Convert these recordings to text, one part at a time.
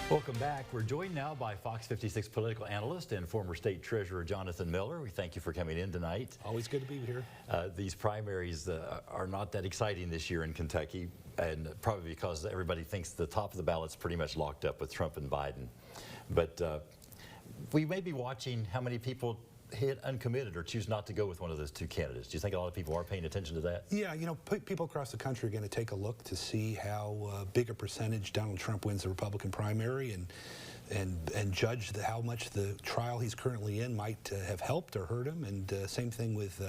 Welcome back. We're joined now by Fox 56 political analyst and former state treasurer Jonathan Miller. We thank you for coming in tonight. Always good to be here. These primaries are not that exciting this year in Kentucky, and probably because everybody thinks the top of the ballot's pretty much locked up with Trump and Biden. But we may be watching how many people hit uncommitted or choose not to go with one of those two candidates. Do you think a lot of people are paying attention to that? Yeah, you know, people across the country are going to take a look to see how big a percentage Donald Trump wins the Republican primary and judge how much the trial he's currently in might have helped or hurt him. And same thing with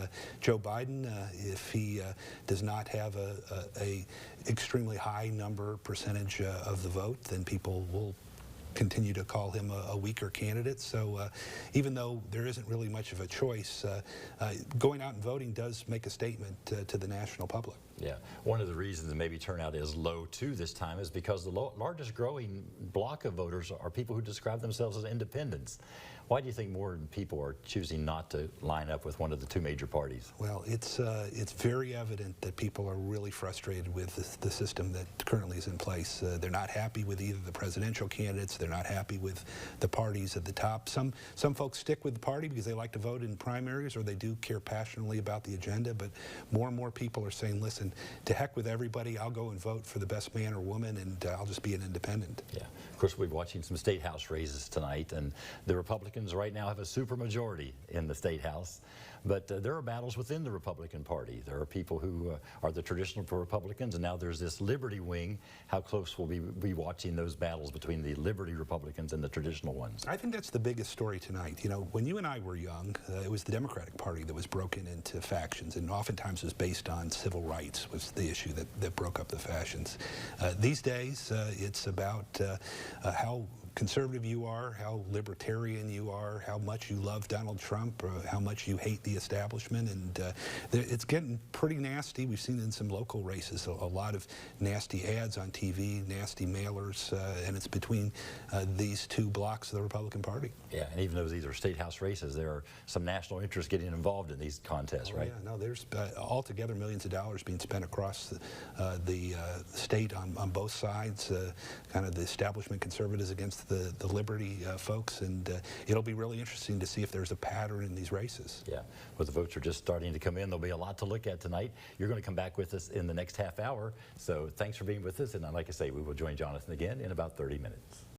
Joe Biden. If he does not have a extremely high percentage of the vote, then people will continue to call him a weaker candidate. So even though there isn't really much of a choice, going out and voting does make a statement to the national public. Yeah, one of the reasons that maybe turnout is low too this time is because the largest growing block of voters are people who describe themselves as independents. Why do you think more people are choosing not to line up with one of the two major parties? Well, it's very evident that people are really frustrated with the system that currently is in place. They're not happy with either the presidential candidates. They're not happy with the parties at the top. Some folks stick with the party because they like to vote in primaries or they do care passionately about the agenda, but more and more people are saying, listen, to heck with everybody, I'll go and vote for the best man or woman, and I'll just be an independent. Yeah, of course we're watching some state house races tonight, and the Republicans right now have a supermajority in the state house, but there are battles within the Republican Party. There are people who are the traditional Republicans, and now there's this Liberty wing. How close will we be watching those battles between the Liberty Republicans and the traditional ones? I think that's the biggest story tonight. You know, when you and I were young, it was the Democratic Party that was broken into factions, and oftentimes was based on civil rights was the issue that broke up the factions. These days, it's about how conservative you are, how libertarian you are, how much you love Donald Trump, how much you hate the establishment, and it's getting pretty nasty. We've seen in some local races a lot of nasty ads on TV, nasty mailers, and it's between these two blocks of the Republican Party. Yeah, and even though these are state house races, there are some national interests getting involved in these contests, right? Yeah, no, there's altogether millions of dollars being spent across the state on both sides, kind of the establishment conservatives against the Liberty folks, and it'll be really interesting to see if there's a pattern in these races. Yeah, well, the votes are just starting to come in. There'll be a lot to look at tonight. You're going to come back with us in the next half hour, so thanks for being with us, and like I say, we will join Jonathan again in about 30 minutes.